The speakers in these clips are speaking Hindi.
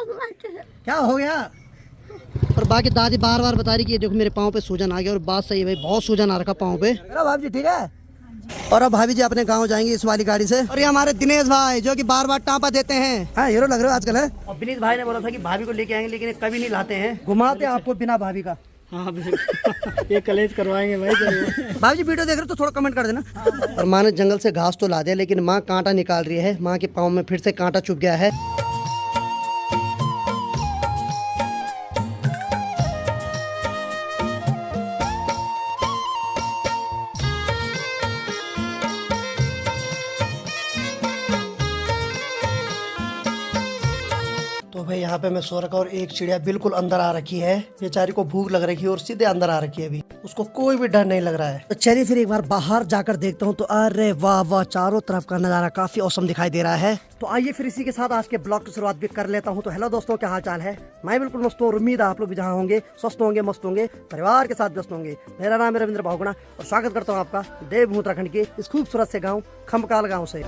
क्या हो गया? और बाकी दादी बार बार बता रही कि ये देखो मेरे पाँव पे सूजन आ गया, और बात सही है भाई, बहुत सूजन आ रखा पाँव पे। भाभी जी ठीक है? और अब भाभी जी अपने गांव जाएंगे इस वाली गाड़ी से। और ये हमारे दिनेश भाई जो कि बार बार टाँपा देते हैं। हाँ हीरो लग रहे हो आजकल है। और दिनेश भाई ने बोला था कि भाभी को लेके आएंगे, लेकिन कभी नहीं लाते हैं, घुमाते आपको बिना भाभी का। हाँ ये कलेज करवाएंगे भाई। भाभी जी वीडियो देख रहे हो तो थोड़ा कमेंट कर देना। और माँ ने जंगल से घास तो ला दिया, लेकिन माँ कांटा निकाल रही है। माँ के पाँव में फिर से कांटा चुभ गया है। तो भाई यहाँ पे मैं सो रखा और एक चिड़िया बिल्कुल अंदर आ रखी है। बेचारी को भूख लग रही है और सीधे अंदर आ रखी है। अभी उसको कोई भी डर नहीं लग रहा है। तो चलिए फिर एक बार बाहर जाकर देखता हूँ। तो अरे वाह वाह, चारों तरफ का नजारा काफी औसम दिखाई दे रहा है। तो आइए फिर इसी के साथ आज के ब्लॉग की शुरुआत भी कर लेता हूँ। तो हेलो दोस्तों, क्या हाल चाल है? मैं बिल्कुल मस्त हूँ। उम्मीद है आप लोग भी जहाँ होंगे स्वस्थ होंगे, मस्त होंगे, परिवार के साथ व्यस्त होंगे। मेरा नाम है रविंद्र बहुगुणा और स्वागत करता हूँ आपका देवभूमि उत्तराखंड के इस खूबसूरत से गाँव खम्बकाल गाँव से।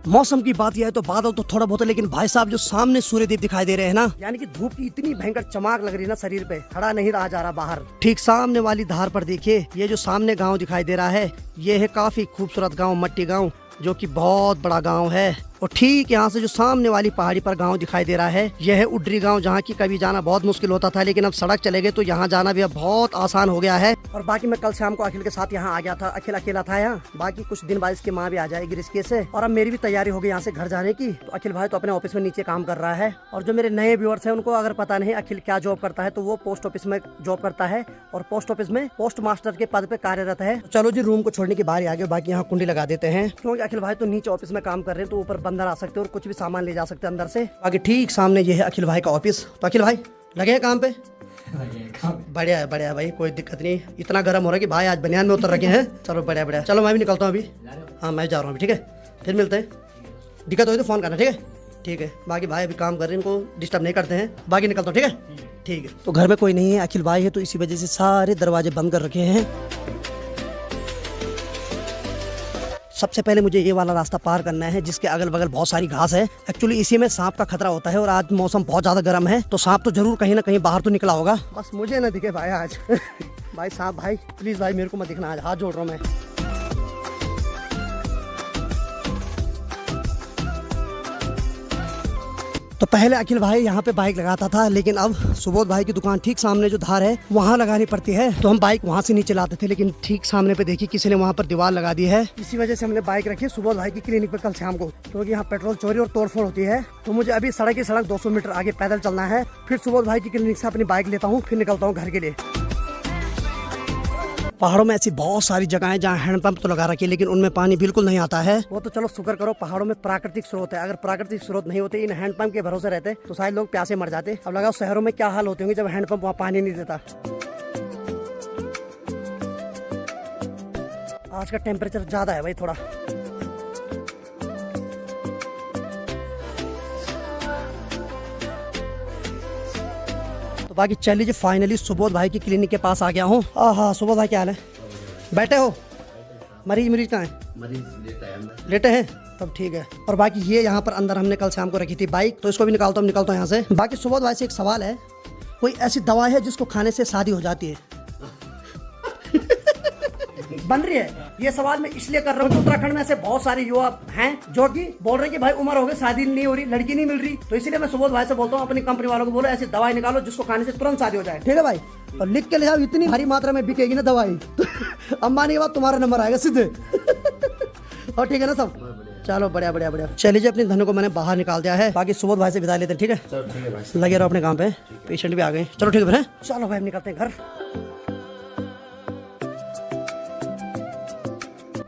मौसम की बात यह है तो बादल तो थोड़ा बहुत है, लेकिन भाई साहब जो सामने सूर्यदेव दिखाई दे रहे हैं ना, यानी कि धूप की इतनी भयंकर चमक लग रही है ना शरीर पे, खड़ा नहीं रहा जा रहा बाहर। ठीक सामने वाली धार पर देखिए, ये जो सामने गांव दिखाई दे रहा है, ये है काफी खूबसूरत गांव मट्टी गांव, जो कि बहुत बड़ा गांव है। और ठीक यहाँ से जो सामने वाली पहाड़ी पर गांव दिखाई दे रहा है, यह है उड्री गांव, जहाँ की कभी जाना बहुत मुश्किल होता था, लेकिन अब सड़क चले गए तो यहाँ जाना भी अब बहुत आसान हो गया है। और बाकी मैं कल शाम को अखिल के साथ यहाँ आ गया था। अखिल अकेला था यहाँ, बाकी कुछ दिन बाद इसकी माँ भी आ जाएगी रिश्ते से। और अब मेरी भी तैयारी हो गई यहाँ से घर जाने की। तो अखिल भाई तो अपने ऑफिस में नीचे काम कर रहा है। और जो मेरे नए व्यूअर्स हैं उनको अगर पता नहीं अखिल क्या जॉब करता है, तो वो पोस्ट ऑफिस में जॉब करता है और पोस्ट ऑफिस में पोस्ट मास्टर के पद पे कार्यरत है। चलो जी रूम को छोड़ने की बारी आ गई। बाकी यहाँ कुंडी लगा देते हैं, क्योंकि अखिल भाई तो नीचे ऑफिस में काम कर रहे हैं, तो ऊपर बंदर आ सकते हैं और कुछ सामान ले जा सकते हैं अंदर से। बाकी ठीक सामने ये है अखिल भाई का ऑफिस। तो अखिल भाई लगे हैं काम पे? बढ़िया है भाई, कोई दिक्कत नहीं। इतना गर्म हो रहा है कि भाई आज बनियान में उतर रखे हैं। चलो बढ़िया। चलो मैं भी निकलता हूँ अभी। हाँ मैं जा रहा हूँ अभी, ठीक है? फिर मिलते हैं। दिक्कत होगी तो फोन करना, ठीक है? बाकी भाई अभी काम कर रहे हैं, इनको डिस्टर्ब नहीं करते हैं। बाकी निकलता हूँ, ठीक है? तो घर में कोई नहीं है, अखिल भाई है, तो इसी वजह से सारे दरवाजे बंद कर रखे हैं। सबसे पहले मुझे ये वाला रास्ता पार करना है, जिसके अगल बगल बहुत सारी घास है। एक्चुअली इसी में सांप का खतरा होता है, और आज मौसम बहुत ज्यादा गर्म है, तो सांप तो जरूर कहीं ना कहीं बाहर तो निकला होगा। बस मुझे ना दिखे भाई आज। भाई सांप भाई प्लीज भाई मेरे को मत दिखना आज, हाथ जोड़ रहा हूँ मैं। तो पहले अखिल भाई यहाँ पे बाइक लगाता था, लेकिन अब सुबोध भाई की दुकान ठीक सामने जो धार है वहाँ लगानी पड़ती है, तो हम बाइक वहाँ से नीचे लाते थे। लेकिन ठीक सामने पे देखिए किसी ने वहाँ पर दीवार लगा दी है, इसी वजह से हमने बाइक रखी सुबोध भाई की क्लिनिक पे कल शाम को, क्योंकि यहाँ पेट्रोल चोरी और तोड़फोड़ होती है। तो मुझे अभी सड़क की सड़क 200 मीटर आगे पैदल चलना है, फिर सुबोध भाई की क्लिनिक से अपनी बाइक लेता हूँ, फिर निकलता हूँ घर के लिए। पहाड़ों में ऐसी बहुत सारी जगह है जहाँ हैंडपंप तो लगा रखी है, लेकिन उनमें पानी बिल्कुल नहीं आता है। वो तो चलो शुक्र करो पहाड़ों में प्राकृतिक स्रोत है। अगर प्राकृतिक स्रोत नहीं होते, इन हैंडपंप के भरोसे रहते, तो शायद लोग प्यासे मर जाते। अब लगाओ शहरों में क्या हाल होते होंगे जब हैंडपंप वहाँ पानी नहीं देता। आज का टेम्परेचर ज्यादा है भाई थोड़ा। बाकी चलिए फाइनली सुबोध भाई की क्लिनिक के पास आ गया हूँ। हाँ सुबोध भाई क्या हाल है? बैठे हो? मरीज कहाँ है? मरीज लेटे हैं, तब ठीक है। और बाकी ये यहाँ पर अंदर हमने कल शाम को रखी थी बाइक, तो इसको भी निकालता हूँ यहाँ से। बाकी सुबोध भाई से एक सवाल है, कोई ऐसी दवा है जिसको खाने से शादी हो जाती है? बन रही है? ये सवाल मैं इसलिए कर रहा हूँ, उत्तराखंड में ऐसे बहुत सारे युवा हैं जो कि बोल रहे हैं कि भाई उम्र हो गई, शादी नहीं हो रही, लड़की नहीं मिल रही। तो इसीलिए मैं सुबोध भाई से बोलता हूँ अपनी कंपनी वालों को बोलो ऐसी दवाई निकालो जिसको खाने से तुरंत शादी हो जाए, ठीक है भाई? और लिख के ले जाओ, इतनी भारी मात्रा में बिकेगी ना दवाई, अंबानी के बाद तुम्हारा नंबर आएगा सीधे। और ठीक है ना सब? चलो बढ़िया। चलिए अपने धनों को मैंने बाहर निकाल दिया है, बाकी सुबोध भाई से विदा लेते हैं, ठीक है? लगे रहो अपने काम पे, पेशेंट भी आ गए। चलो ठीक है, चलो भाई निकलते हैं घर।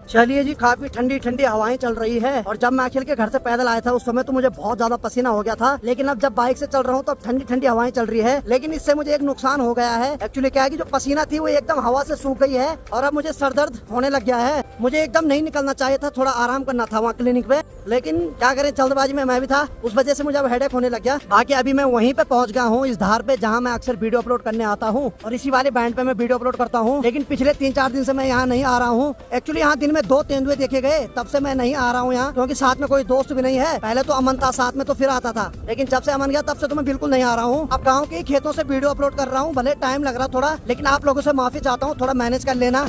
चलिए जी, काफी ठंडी ठंडी हवाएं चल रही है। और जब मैं अखिल के घर से पैदल आया था उस समय तो मुझे बहुत ज्यादा पसीना हो गया था, लेकिन अब जब बाइक से चल रहा हूँ तो ठंडी ठंडी हवाएं चल रही है। लेकिन इससे मुझे एक नुकसान हो गया है। एक्चुअली क्या है कि जो पसीना थी वो एकदम हवा से सूख गई है और अब मुझे सर दर्द होने लग गया है। मुझे एकदम नहीं निकलना चाहिए था, थोड़ा आराम करना था वहाँ क्लिनिक पे। लेकिन क्या करें, जल्दबाजी में मैं भी था, उस वजह से मुझे अब हेडेक होने लग गया। बाकी अभी मैं वहीं पे पहुंच गया हूँ, इस धार पे जहाँ मैं अक्सर वीडियो अपलोड करने आता हूँ और इसी वाले बैंड पे मैं वीडियो अपलोड करता हूँ। लेकिन पिछले 3-4 दिन से मैं यहाँ नहीं आ रहा हूँ। एक्चुअली यहाँ दिन में 2 तेंदुए देखे गए, तब से मैं नहीं आ रहा हूँ यहाँ, क्योंकि साथ में कोई दोस्त भी नहीं है। पहले तो अमन था साथ में, तो फिर आता था, लेकिन जब से अमन गया तब से तो मैं बिल्कुल नहीं आ रहा हूँ। अब गाँव के खेतों से वीडियो अपलोड कर रहा हूँ, भले टाइम लग रहा थोड़ा, लेकिन आप लोगों से माफी चाहता हूँ, थोड़ा मैनेज कर लेना।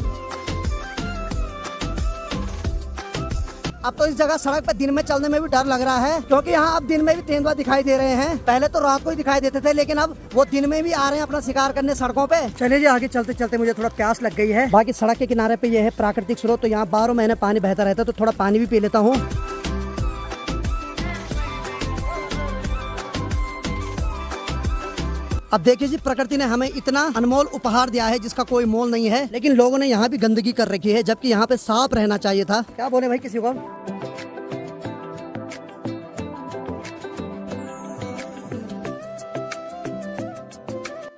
अब तो इस जगह सड़क पर दिन में चलने में भी डर लग रहा है, क्योंकि यहाँ अब दिन में भी तेंदुआ दिखाई दे रहे हैं। पहले तो रात को ही दिखाई देते थे, लेकिन अब वो दिन में भी आ रहे हैं अपना शिकार करने सड़कों पे। चलिए जी, आगे चलते चलते मुझे थोड़ा प्यास लग गई है। बाकी सड़क के किनारे पे ये है प्राकृतिक स्रोत, तो यहाँ 12 महीने पानी बहता रहता है, तो थोड़ा पानी भी पी लेता हूँ। अब देखिए जी, प्रकृति ने हमें इतना अनमोल उपहार दिया है जिसका कोई मोल नहीं है, लेकिन लोगों ने यहाँ भी गंदगी कर रखी है, जबकि यहाँ पे साफ रहना चाहिए था। क्या बोले भाई किसी को?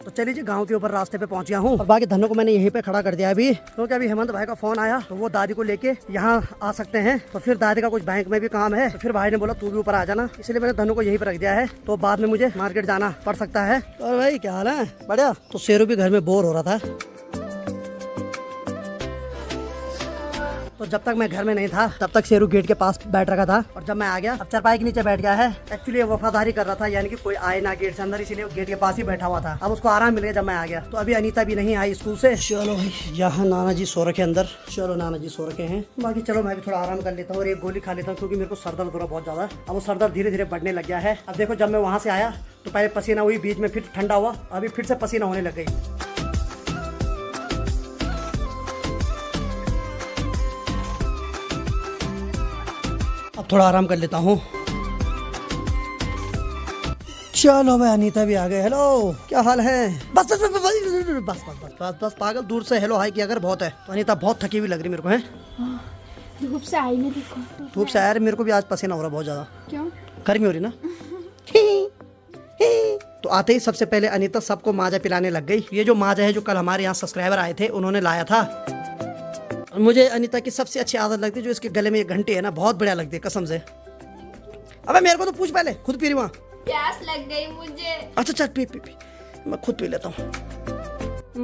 तो चलिए जी, गांव के ऊपर रास्ते पे पहुंच गया हूँ और बाकी धनों को मैंने यहीं पे खड़ा कर दिया अभी, क्योंकि अभी हेमंत भाई का फोन आया, तो वो दादी को लेके यहाँ आ सकते हैं। तो फिर दादी का कुछ बैंक में भी काम है, तो फिर भाई ने बोला तू भी ऊपर आ जाना, इसलिए मैंने धनों को यहीं पर रख दिया है। तो बाद में मुझे मार्केट जाना पड़ सकता है। और भाई क्या हाल है? बढ़िया। तो शेरू भी घर में बोर हो रहा था, तो जब तक मैं घर में नहीं था तब तक शेरू गेट के पास बैठ रखा था, और जब मैं आ गया अब चारपाई के नीचे बैठ गया है। एक्चुअली वफादारी कर रहा था, यानी कि कोई आए ना गेट से अंदर, इसीलिए गेट के पास ही बैठा हुआ था। अब उसको आराम मिल गया जब मैं आ गया। तो अभी अनीता भी नहीं आई स्कूल से। चलो भाई, यहाँ नाना जी सो रखे अंदर। चलो नाना जी सो रखे हैं। बाकी चलो मैं भी थोड़ा आराम कर लेता हूँ और एक गोली खा लेता हूँ, क्योंकि मेरे को सर दर्द हो रहा बहुत ज्यादा। अब वो सर दर्द धीरे धीरे बढ़ने लग गया है। अब देखो, जब मैं वहाँ से आया तो पहले पसीना हुई, बीच में फिर ठंडा हुआ, अभी फिर से पसीना होने लग गई। अब थोड़ा आराम कर लेता हूँ। चलो भाई, अनीता भी आ गए। हेलो, क्या हाल है? बस बस बस बस बस बस बस बस बस पागल, दूर से हेलो हाई किया अगर बहुत है। तो अनीता बहुत थकी हुई लग रही मेरे को है। धूप से आई मैं, देखो धूप से आया, मेरे को भी आज पसीना हो रहा बहुत ज्यादा। क्यों? गर्मी हो रही ना। तो आते ही सबसे पहले अनीता सबको माजा पिलाने लग गई। ये जो माजा है, जो कल हमारे यहाँ सब्सक्राइबर आए थे, उन्होंने लाया था। और मुझे अनीता की सबसे अच्छी आदत लगती है, जो इसके गले में ये घंटी है ना, बहुत बढ़िया लगती है कसम से। अबे मेरे को तो पूछ पहले, खुद पी रही वहाँ। प्यास लग गई मुझे। अच्छा चल पी पी पी, मैं खुद पी लेता हूँ।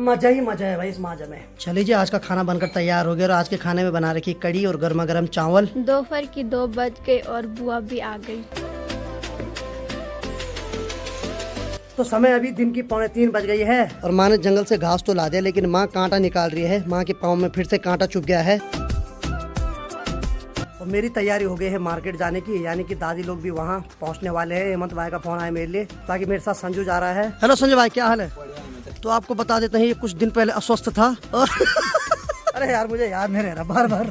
मजा ही मजा है भाई इस माजा में। चलिए जी, आज का खाना बनकर तैयार हो गया और आज के खाने में बना रखी कड़ी और गर्मा गर्म चावल। दोपहर की 2 बज गई और बुआ भी आ गई। तो समय अभी दिन की 2:45 बज गई है और माँ ने जंगल से घास तो ला दिया, लेकिन माँ कांटा निकाल रही है। माँ के पाँव में फिर से कांटा चुभ गया है। और मेरी तैयारी हो गई है मार्केट जाने की, यानी कि दादी लोग भी वहाँ पहुँचने वाले हैं। हेमंत भाई का फोन आया मेरे लिए, ताकि मेरे साथ संजू जा रहा है। हेलो संजू भाई, क्या हाल है? तो आपको बता देते हैं, ये कुछ दिन पहले अस्वस्थ था। अरे यार, मुझे याद नहीं रह रहा बार बार।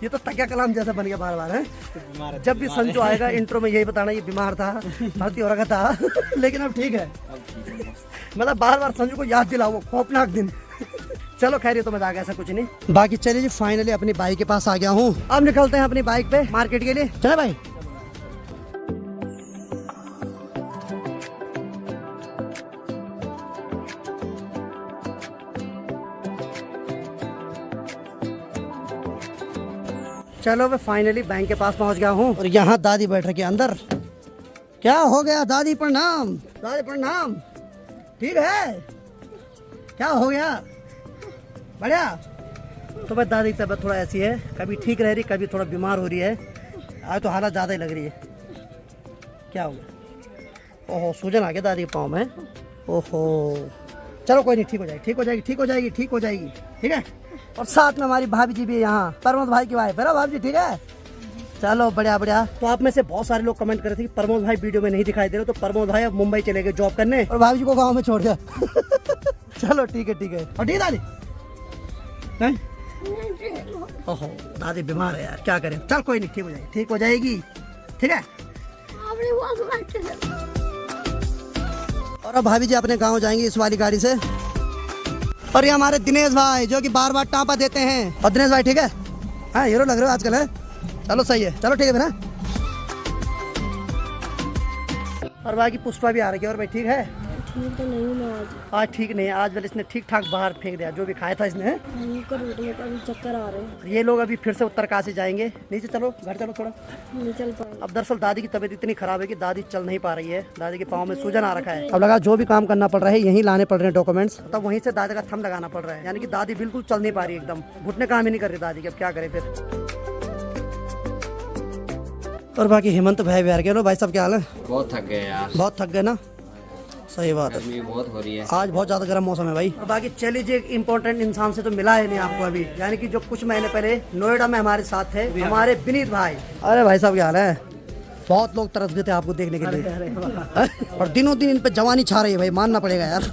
ये तो तकिया कलाम जैसा बन गया बार बार है। जब भी संजू आएगा इंट्रो में यही बताना, ये बीमार था, भर्ती हो रखा था, लेकिन अब ठीक है। मतलब बार बार संजू को याद दिलाओ, वो खौफनाक दिन। चलो खैर, ये तो मजाक, ऐसा कुछ नहीं। बाकी चलिए जी, फाइनली अपनी बाइक के पास आ गया हूँ। अब निकलते हैं अपनी बाइक पे मार्केट के लिए। चले भाई। चलो मैं फाइनली बैंक के पास पहुंच गया हूं और यहाँ दादी बैठ रखी है अंदर। क्या हो गया दादी? प्रणाम। दादी प्रणाम। ठीक है? क्या हो गया? बढ़िया। तो भाई दादी की तबीयत थोड़ा ऐसी है, कभी ठीक रह रही, कभी थोड़ा बीमार हो रही है। आज तो हालत ज़्यादा ही लग रही है। क्या हो गया? ओहो, सूजन आ गया दादी के पाँव में। ओहो, चलो कोई नहीं, ठीक हो जाएगी, ठीक हो जाएगी, ठीक हो जाएगी, ठीक हो जाएगी। ठीक है। और साथ में हमारी भाभी जी भी है यहाँ, प्रमोद भाई की वाइफ है ना भाभी जी। ठीक है, चलो बढ़िया बढ़िया। तो आप में से बहुत सारे लोग कमेंट कर रहे थे कि प्रमोद भाई वीडियो में नहीं दिखाई दे रहे, तो प्रमोद भाई अब मुंबई चले गए जॉब करने और भाभी जी को गाँव में छोड़ दिया। चलो ठीक है, ठीक है। और ठीक दादी? ओहो, दादी बीमार है यार, क्या करें। चल कोई नहीं, ठीक हो जाएगी, ठीक हो जाएगी। ठीक है। और अब भाभी जी अपने गाँव जाएंगे इस वाली गाड़ी से। और ये हमारे दिनेश भाई, जो कि बार बार टाँपा देते हैं। और दिनेश भाई ठीक है? हाँ, हीरो लग रहे हो आजकल है। चलो सही है, चलो ठीक है ना। और बाकी पुष्पा भी आ रही है। और भाई ठीक है? ठीक तो नहीं हूँ मैं आज ठीक नहीं है, आज वाले इसने ठीक ठाक बाहर फेंक दिया जो भी खाया था इसने। भयंकर उठने का भी चक्कर आ रहे हैं। ये लोग अभी फिर से उत्तरकाशी जाएंगे। नीचे चलो, घर चलो थोड़ा। नहीं चल पाए। अब दरअसल दादी की तबीयत इतनी खराब है कि दादी चल नहीं पा रही है। दादी के पाँव में सूजन आ रखा है। अब लगा जो भी काम करना पड़ रहा है यहीं लाने पड़ रहे हैं डॉक्यूमेंट्स, तब वहीं से दादी का थंब लगाना पड़ रहा है। यानी कि दादी बिल्कुल चल नहीं पा रही, एकदम घुटने काम ही नहीं कर रही दादी के। अब क्या करें फिर। और बाकी हेमंत भाई बिहार के लो। भाई साहब क्या हाल है? बहुत थक गए यार, बहुत थक गए ना? सही बात है, गर्मी बहुत हो रही है। आज बहुत ज्यादा गर्म मौसम है भाई। और बाकी चलिए जी, एक इम्पोर्टेंट इंसान से तो मिला है नहीं आपको अभी, यानी कि जो कुछ महीने पहले नोएडा में हमारे साथ थे, हमारे विनीत भाई। अरे भाई साहब क्या हाल है? बहुत लोग तरस गए थे आपको देखने के लिए। और दिनों दिन इन पे जवानी छा रही है भाई, मानना पड़ेगा यार।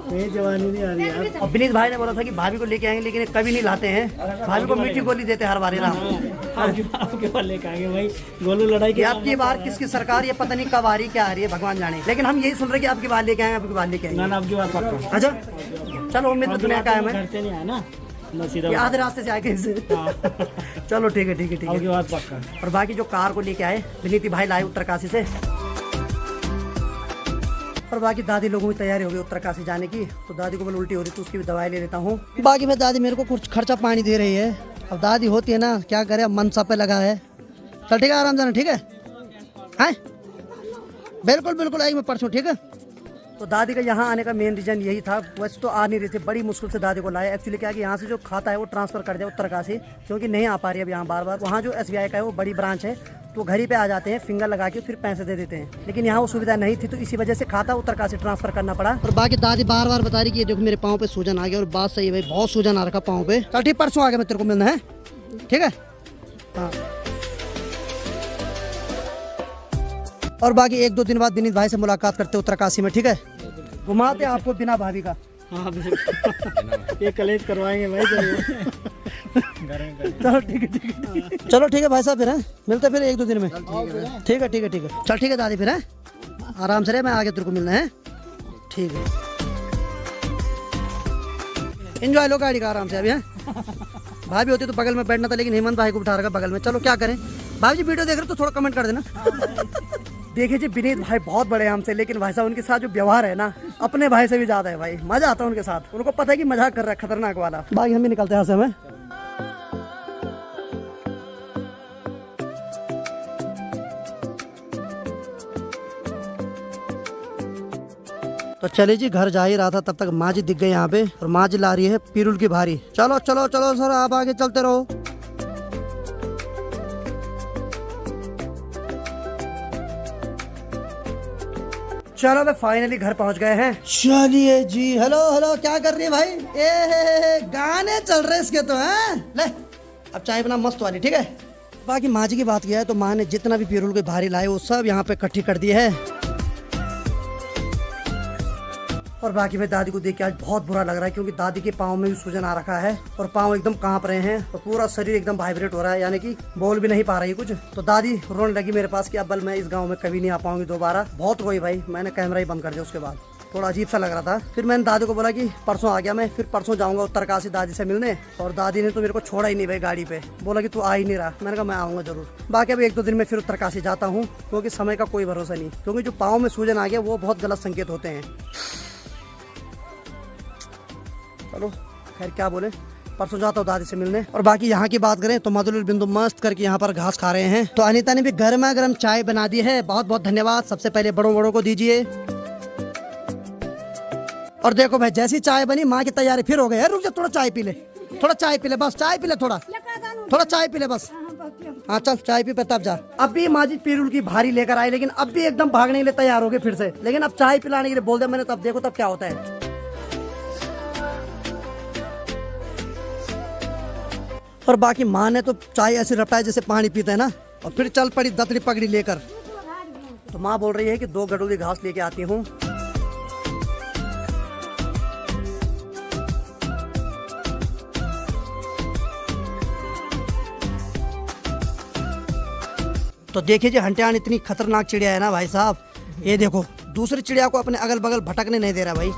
नहीं जवानी नहीं आ रही यार। और विनीत भाई ने बोला था कि भाभी को लेके आएंगे, लेकिन ये कभी नहीं लाते हैं। भाभी को मीठी गोली देते हर बार ना। आपके पास लेकर आएंगे भाई, गोलू लड़ाई कि आपकी बार किसकी सरकार ये पता नहीं कब आ रही, क्या आ रही है भगवान जाने। लेकिन हम यही सुन रहे कि आपकी बार लेके आएंगे, आपकी बार लेके आएंगे। ना आपकी बात पक्का। अच्छा चलो, उम्मीद तो दुनिया का है। मैं घर से नहीं आया ना, मैं सीधा ये आधे रास्ते से आए कहीं से। चलो ठीक है, ठीक है, ठीक आपकी है। बात पक्का। और बाकी जो कार को लेके आए विनीति भाई लाए उत्तरकाशी से। और बाकी दादी लोगों की तैयारी हो गई उत्तरकाशी जाने की, तो दादी को बोले उल्टी हो रही तो उसकी भी दवाई ले लेता हूँ। बाकी में दादी मेरे को कुछ खर्चा पानी दे रही है। अब दादी होती है ना, क्या करे, अब मनसा पे लगा है। चल ठीक है, आराम जाना, ठीक है? हैं? बिल्कुल बिल्कुल आएगी मैं परसों, ठीक है? तो दादी का यहाँ आने का मेन रीजन यही था। वैसे तो आ नहीं रही थी, बड़ी मुश्किल से दादी को लाए। एक्चुअली क्या है कि यहाँ से जो खाता है वो ट्रांसफर कर दिया उत्तरकाशी, क्योंकि नहीं आ पा रही है अब यहाँ बार बार। वहाँ जो SBI का है वो बड़ी ब्रांच है, तो घर ही पे आ जाते हैं, फिंगर लगा के फिर पैसे दे देते हैं। लेकिन यहाँ वो सुविधा नहीं थी, तो इसी वजह से खाता उत्तरकाशी ट्रांसफर करना पड़ा। और बाकी दादी बार बार बता रही कि ये देखो मेरे पाँव पे सूजन आ गया। और बात सही है भाई, बहुत सूजन आ रखा पाँव पे। चल ठीक, परसों आ गया मैं तेरे को मिलना है, ठीक है? हाँ। और बाकी 1-2 दिन बाद विनीत भाई से मुलाकात करते उत्तरकाशी में, ठीक है? घुमाते आपको बिना भाभी का। हाँ ये कलेज करवाएंगे भाई जरूर। चलो ठीक है, ठीक है। चलो ठीक है भाई साहब, फिर हैं मिलते फिर 1-2 दिन में। ठीक है, ठीक है, ठीक है। चल ठीक है दादी, फिर हैं आराम से रहे, मैं आगे तेरे को मिलना है, ठीक है? एंजॉय लो गाड़ी का आराम से अभी, हैं? भाभी होती तो बगल में बैठना था, लेकिन हेमंत भाई को उठा रखा बगल में। चलो क्या करें। भाभी जी वीडियो देख रहे हो तो थोड़ा कमेंट कर देना। देखिए जी, विनीत भाई बहुत बड़े हैं हमसे, लेकिन भाई साहब उनके साथ जो व्यवहार है ना, अपने भाई से भी ज्यादा है भाई। मजा आता है उनके साथ, उनको पता है कि मजाक कर रहा है खतरनाक वाला। बाकी हम भी निकलते हैं यहाँ से। हमें तो चले जी, घर जा ही रहा था तब तक माँ जी दिख गई यहाँ पे, और माँ जी ला रही है पीरुल की भारी। चलो चलो चलो सर, आप आगे चलते रहो। चलो भाई फाइनली घर पहुंच गए हैं। चलिए जी, हेलो हेलो, क्या कर रही है भाई? गाने चल रहे इसके तो हैं। ले अब चाय बना मस्त वाली, ठीक है? बाकी माँ जी की बात किया है तो माँ ने जितना भी पीरुल के भारी लाए वो सब यहाँ पे इकट्ठी कर दिए है। और बाकी मैं दादी को देख के आज बहुत बुरा लग रहा है, क्योंकि दादी के पाँव में भी सूजन आ रखा है और पाँव एकदम कांप रहे हैं और पूरा शरीर एकदम वाइब्रेट हो रहा है, यानी कि बोल भी नहीं पा रही कुछ। तो दादी रोने लगी मेरे पास कि अब बल मैं इस गांव में कभी नहीं आ पाऊंगी दोबारा। बहुत रोई भाई, मैंने कैमरा ही बंद कर दिया उसके बाद। थोड़ा अजीब सा लग रहा था। फिर मैंने दादी को बोला कि परसों आ गया मैं, फिर परसों जाऊंगा उत्तरकाशी दादी से मिलने। और दादी ने तो मेरे को छोड़ा ही नहीं भाई गाड़ी पे, बोला कि तू आ ही नहीं रहा। मैंने कहा मैं आऊंगा जरूर। बाकी अब 1-2 दिन में फिर उत्तरकाशी जाता हूँ, क्योंकि समय का कोई भरोसा नहीं, क्योंकि जो पाँव में सूजन आ गया वो बहुत गलत संकेत होते हैं। चलो खैर क्या बोले, परसों जाता हूँ दादी से मिलने। और बाकी यहाँ की बात करें तो मधुर बिंदु मस्त करके यहाँ पर घास खा रहे हैं। तो अनीता ने भी गर्मा गर्म चाय बना दी है, बहुत बहुत धन्यवाद। सबसे पहले बड़ों बड़ों को दीजिए। और देखो भाई, जैसी चाय बनी माँ की तैयारी फिर हो गई है। रुक जा, थोड़ा चाय पी ले, थोड़ा चाय पी ले, बस चाय पी ले, थोड़ा चाय पी ले बस। हाँ चल चाय पी पे तब जा। अब भी माँ जी पीरुल की भारी लेकर आई, लेकिन अब भी एकदम भागने के लिए तैयार हो गए फिर से। लेकिन अब चाय पिलाने के लिए बोल दिया मैंने, तब देखो तब क्या होता है। और बाकी माँ ने तो चाय ऐसे रटाया जैसे पानी पीते हैं ना, और फिर चल पड़ी दतड़ी पगड़ी लेकर। तो माँ बोल रही है कि 2 गडोली घास लेके आती हूँ। तो देखिए जी, हंटियान इतनी खतरनाक चिड़िया है ना भाई साहब। ये देखो, दूसरी चिड़िया को अपने अगल बगल भटकने नहीं दे रहा भाई।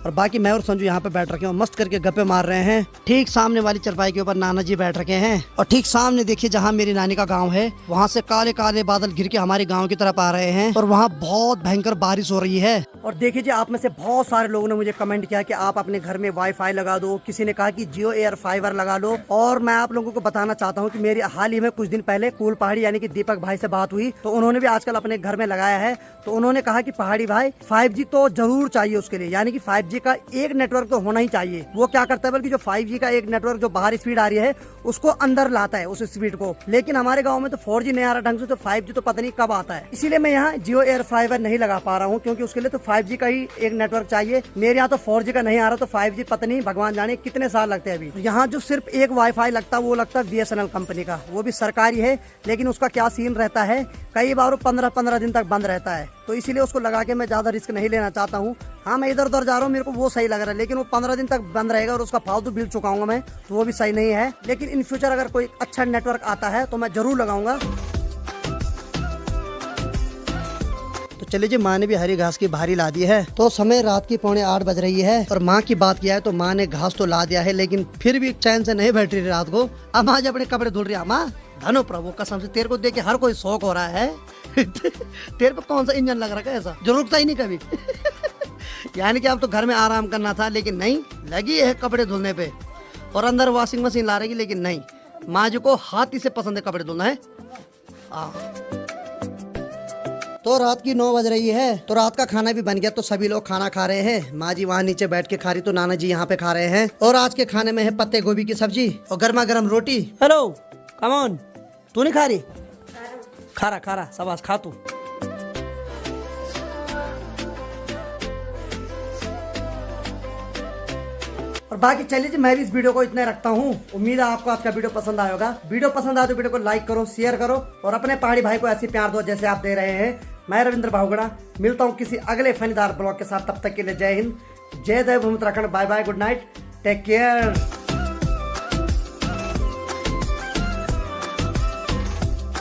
और बाकी मैं और संजू यहाँ पे बैठ रखे हैं, मस्त करके गप्पे मार रहे हैं। ठीक सामने वाली चरपाई के ऊपर नाना जी बैठ रखे हैं और ठीक सामने देखिए जहाँ मेरी नानी का गाँव है, वहाँ से काले काले बादल घिर के हमारे गाँव की तरफ आ रहे हैं और वहाँ बहुत भयंकर बारिश हो रही है। और देखिए जी, आप में से बहुत सारे लोगों ने मुझे कमेंट किया कि आप अपने घर में वाईफाई लगा दो, किसी ने कहा कि जियो एयर फाइबर लगा लो। और मैं आप लोगों को बताना चाहता हूँ कि मेरी हाल ही में कुछ दिन पहले कूल पहाड़ी यानी कि दीपक भाई से बात हुई, तो उन्होंने भी आजकल अपने घर में लगाया है। तो उन्होंने कहा कि पहाड़ी भाई 5G तो जरूर चाहिए उसके लिए, यानी कि 5G का एक नेटवर्क तो होना ही चाहिए। वो क्या करता है, बल्कि जो 5G का एक नेटवर्क जो बाहर स्पीड आ रही है उसको अंदर लाता है उस स्पीड को। लेकिन हमारे गाँव में तो 4G नहीं आ रहा ढंग से, तो 5G तो पता नहीं कब आता है। इसीलिए मैं यहाँ जियो एयर फाइबर नहीं लगा पा रहा हूँ, क्योंकि उसके लिए तो 5G का ही एक नेटवर्क चाहिए। मेरे यहाँ तो 4G का नहीं आ रहा, तो 5G पता नहीं भगवान जाने कितने साल लगते हैं। अभी यहाँ जो सिर्फ एक वाईफाई लगता है वो लगता है BSNL कंपनी का, वो भी सरकारी है। लेकिन उसका क्या सीन रहता है, कई बार 15-15 दिन तक बंद रहता है, तो इसीलिए उसको लगा के मैं ज्यादा रिस्क नहीं लेना चाहता हूँ। हाँ, मैं इधर उधर जा रहा हूँ, मेरे को वो सही लग रहा है, लेकिन वो 15 दिन तक बंद रहेगा और उसका फालतू बिल चुकाऊंगा मैं, तो वो भी सही नहीं है। लेकिन इन फ्यूचर अगर कोई अच्छा नेटवर्क आता है तो मैं जरूर लगाऊंगा। तो चलिए जी, माँ ने भी हरी घास की भारी ला दी है। तो समय रात की 7:45 बज रही है और माँ की बात किया है तो माँ ने घास तो ला दिया है, लेकिन फिर भी चैन से नहीं बैठ रही रात को। अब आज अपने कपड़े धुल रही है। माँ धनो प्रभु कसम से, तेरे को देख के हर कोई शौक हो रहा है। तेरे पे कौन सा इंजन लग रहा है ऐसा जो रुकता ही नहीं कभी। यानी कि अब तो घर में आराम करना था, लेकिन नहीं, लगी है कपड़े धुलने पे। और अंदर वॉशिंग मशीन ला रही, लेकिन नहीं, माँ जी को हाथ ही से पसंद है कपड़े धुलना है। तो रात की 9 बज रही है, तो रात का खाना भी बन गया। तो सभी लोग खाना खा रहे हैं। माँ जी वहाँ नीचे बैठ के खा रही, तो नाना जी यहाँ पे खा रहे हैं। और आज के खाने में है पत्ते गोभी की सब्जी और गर्मा गर्म रोटी। हेलो कम ऑन, तू नहीं खा रही? खा रहा शाबाश, खा तू। और बाकी चलिए जी, मैं भी इस वीडियो को इतना रखता हूँ। उम्मीद है आपको आज का वीडियो पसंद आया होगा। वीडियो पसंद आए तो वीडियो को लाइक करो, शेयर करो और अपने पहाड़ी भाई को ऐसी प्यार दो जैसे आप दे रहे हैं। मैं रविंद्र बाहुगड़ा मिलता हूँ किसी अगले फनीदार ब्लॉग के साथ। तब तक के लिए जय हिंद, जय देव भूमि Uttarakhand. Bye bye, good night, take care.